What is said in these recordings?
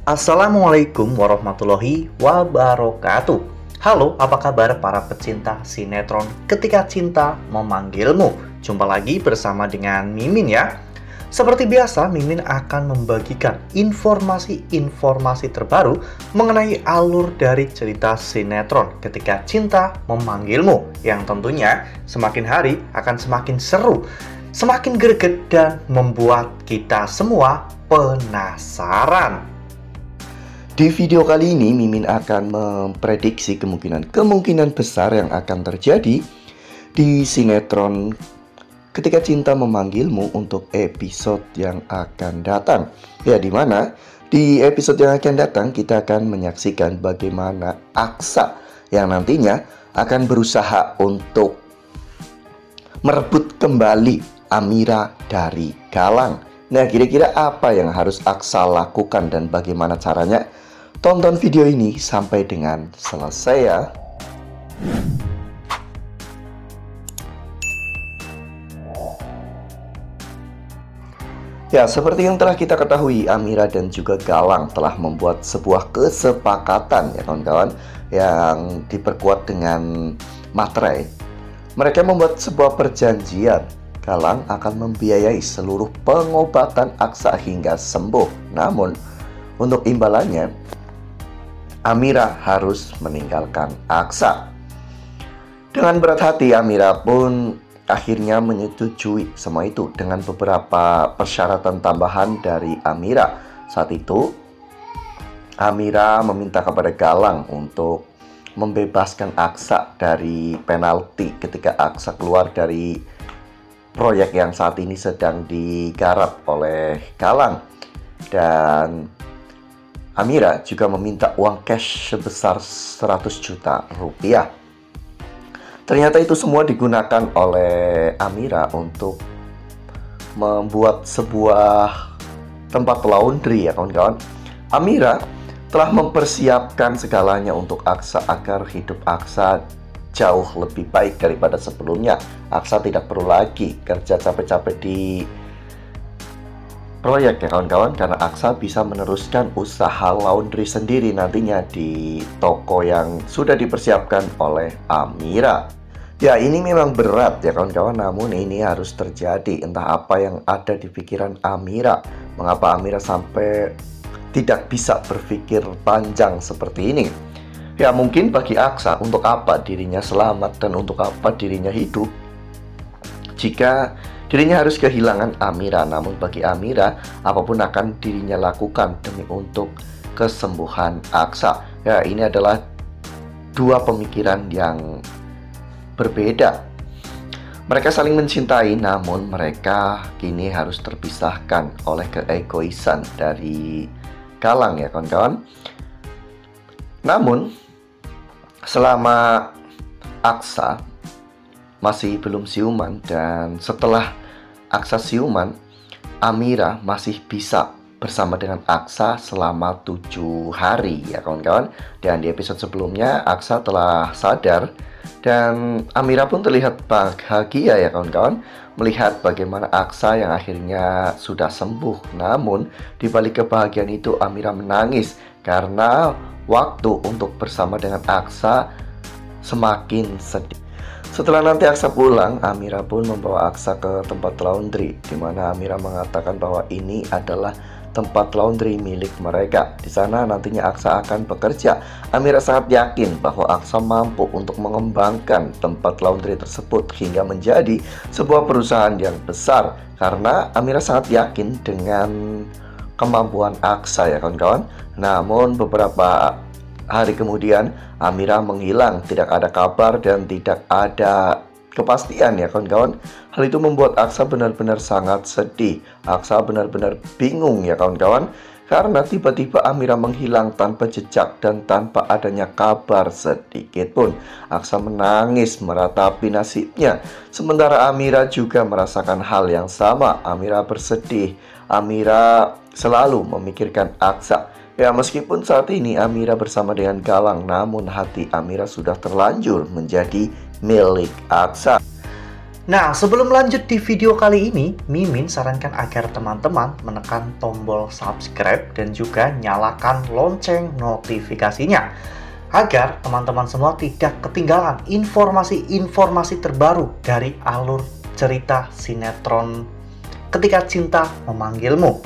Assalamualaikum warahmatullahi wabarakatuh. Halo, apa kabar para pecinta sinetron Ketika Cinta Memanggilmu? Jumpa lagi bersama dengan Mimin ya. Seperti biasa, Mimin akan membagikan informasi-informasi terbaru mengenai alur dari cerita sinetron Ketika Cinta Memanggilmu, yang tentunya semakin hari akan semakin seru, semakin greget, dan membuat kita semua penasaran. Di video kali ini, Mimin akan memprediksi kemungkinan besar yang akan terjadi di sinetron Ketika Cinta Memanggilmu untuk episode yang akan datang. Ya, dimana di episode yang akan datang kita akan menyaksikan bagaimana Aksa yang nantinya akan berusaha untuk merebut kembali Amira dari Galang. Nah, kira-kira apa yang harus Aksa lakukan dan bagaimana caranya? Tonton video ini sampai dengan selesai ya. Ya, seperti yang telah kita ketahui, Amira dan juga Galang telah membuat sebuah kesepakatan ya kawan-kawan, yang diperkuat dengan materai. Mereka membuat sebuah perjanjian. Galang akan membiayai seluruh pengobatan Aksa hingga sembuh. Namun, untuk imbalannya, Amira harus meninggalkan Aksa. Dengan berat hati, Amira pun akhirnya menyetujui semua itu dengan beberapa persyaratan tambahan dari Amira. Saat itu, Amira meminta kepada Galang untuk membebaskan Aksa dari penalti ketika Aksa keluar dari proyek yang saat ini sedang digarap oleh Galang. Dan Amira juga meminta uang cash sebesar 100 juta rupiah. Ternyata itu semua digunakan oleh Amira untuk membuat sebuah tempat laundry ya kawan-kawan. Amira telah mempersiapkan segalanya untuk Aksa agar hidup Aksa jauh lebih baik daripada sebelumnya. Aksa tidak perlu lagi kerja capek-capek di proyek ya kawan-kawan, karena Aksa bisa meneruskan usaha laundry sendiri nantinya di toko yang sudah dipersiapkan oleh Amira. Ya, ini memang berat ya kawan-kawan, namun ini harus terjadi. Entah apa yang ada di pikiran Amira, mengapa Amira sampai tidak bisa berpikir panjang seperti ini. Ya, mungkin bagi Aksa, untuk apa dirinya selamat dan untuk apa dirinya hidup jika dirinya harus kehilangan Amira. Namun bagi Amira, apapun akan dirinya lakukan demi untuk kesembuhan Aksa. Ya, ini adalah dua pemikiran yang berbeda. Mereka saling mencintai, namun mereka kini harus terpisahkan oleh keegoisan dari Galang ya kawan-kawan. Namun, selama Aksa masih belum siuman dan setelah Aksa siuman, Amira masih bisa bersama dengan Aksa selama 7 hari ya kawan-kawan. Dan di episode sebelumnya Aksa telah sadar dan Amira pun terlihat bahagia ya kawan-kawan, melihat bagaimana Aksa yang akhirnya sudah sembuh. Namun di balik kebahagiaan itu Amira menangis karena waktu untuk bersama dengan Aksa semakin sedih. Setelah nanti Aksa pulang, Amira pun membawa Aksa ke tempat laundry, di mana Amira mengatakan bahwa ini adalah tempat laundry milik mereka. Di sana nantinya Aksa akan bekerja. Amira sangat yakin bahwa Aksa mampu untuk mengembangkan tempat laundry tersebut hingga menjadi sebuah perusahaan yang besar, karena Amira sangat yakin dengan kemampuan Aksa ya kawan-kawan. Namun beberapa hari kemudian Amira menghilang, tidak ada kabar dan tidak ada kepastian ya kawan-kawan. Hal itu membuat Aksa benar-benar sangat sedih. Aksa benar-benar bingung ya kawan-kawan, karena tiba-tiba Amira menghilang tanpa jejak dan tanpa adanya kabar sedikit pun. Aksa menangis meratapi nasibnya. Sementara Amira juga merasakan hal yang sama. Amira bersedih. Amira selalu memikirkan Aksa. Ya, meskipun saat ini Amira bersama dengan Galang, namun hati Amira sudah terlanjur menjadi milik Aksa. Nah, sebelum lanjut di video kali ini, Mimin sarankan agar teman-teman menekan tombol subscribe dan juga nyalakan lonceng notifikasinya, agar teman-teman semua tidak ketinggalan informasi-informasi terbaru dari alur cerita sinetron Ketika Cinta Memanggilmu.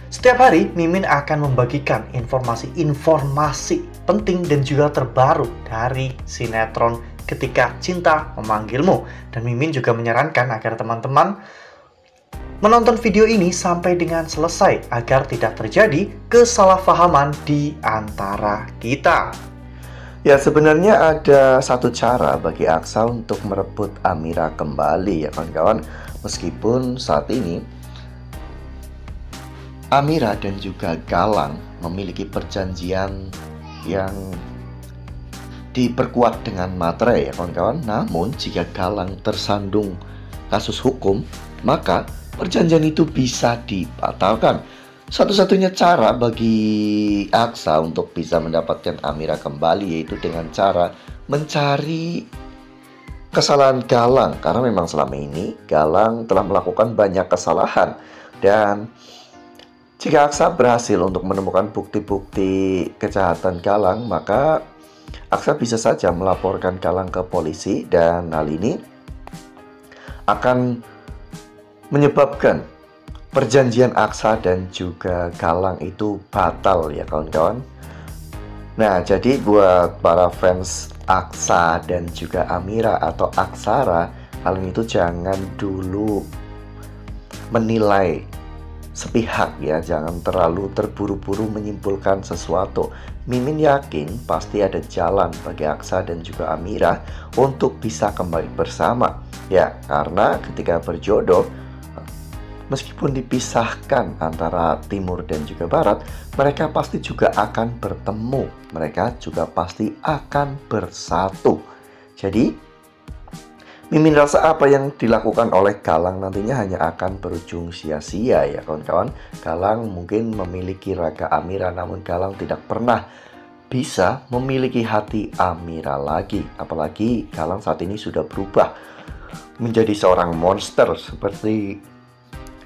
Setiap hari, Mimin akan membagikan informasi-informasi penting dan juga terbaru dari sinetron Ketika Cinta Memanggilmu. Dan Mimin juga menyarankan agar teman-teman menonton video ini sampai dengan selesai agar tidak terjadi kesalahpahaman di antara kita. Ya, sebenarnya ada satu cara bagi Aksa untuk merebut Amira kembali ya kawan-kawan. Meskipun saat ini Amira dan juga Galang memiliki perjanjian yang diperkuat dengan materai ya kawan-kawan. Namun jika Galang tersandung kasus hukum, maka perjanjian itu bisa dibatalkan. Satu-satunya cara bagi Aksa untuk bisa mendapatkan Amira kembali yaitu dengan cara mencari kesalahan Galang, karena memang selama ini Galang telah melakukan banyak kesalahan. Dan jika Aksa berhasil untuk menemukan bukti-bukti kejahatan Galang, maka Aksa bisa saja melaporkan Galang ke polisi, dan hal ini akan menyebabkan perjanjian Aksa dan juga Galang itu batal ya kawan-kawan. Nah, jadi buat para fans Aksa dan juga Amira atau Aksara, kalian itu jangan dulu menilai sepihak ya, jangan terlalu terburu-buru menyimpulkan sesuatu. Mimin yakin pasti ada jalan bagi Aksa dan juga Amira untuk bisa kembali bersama ya, karena ketika berjodoh, meskipun dipisahkan antara timur dan juga barat, mereka pasti juga akan bertemu. Mereka juga pasti akan bersatu. Jadi, Mimin rasa apa yang dilakukan oleh Galang nantinya hanya akan berujung sia-sia ya kawan-kawan. Galang mungkin memiliki raga Amira, namun Galang tidak pernah bisa memiliki hati Amira lagi. Apalagi Galang saat ini sudah berubah menjadi seorang monster seperti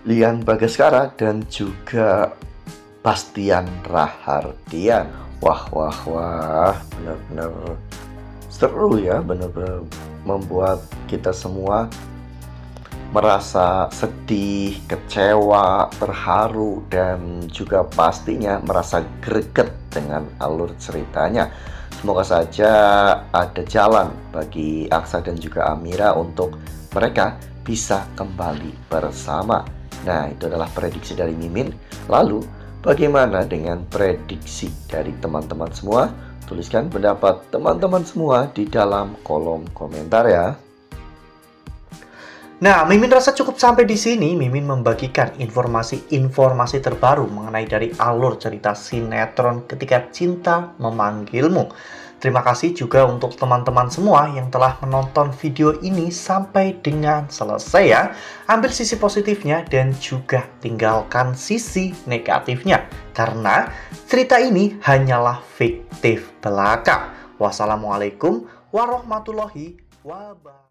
Lian Bagaskara dan juga Bastian Rahardian. Wah, benar-benar seru ya, benar-benar membuat kita semua merasa sedih, kecewa, terharu, dan juga pastinya merasa greget dengan alur ceritanya. Semoga saja ada jalan bagi Aksa dan juga Amira untuk mereka bisa kembali bersama. Nah, itu adalah prediksi dari Mimin. Lalu, bagaimana dengan prediksi dari teman-teman semua? Tuliskan pendapat teman-teman semua di dalam kolom komentar ya. Nah, Mimin rasa cukup sampai di sini. Mimin membagikan informasi-informasi terbaru mengenai dari alur cerita sinetron Ketika Cinta Memanggilmu. Terima kasih juga untuk teman-teman semua yang telah menonton video ini sampai dengan selesai ya. Ambil sisi positifnya dan juga tinggalkan sisi negatifnya, karena cerita ini hanyalah fiktif belaka. Wassalamualaikum warahmatullahi wabarakatuh.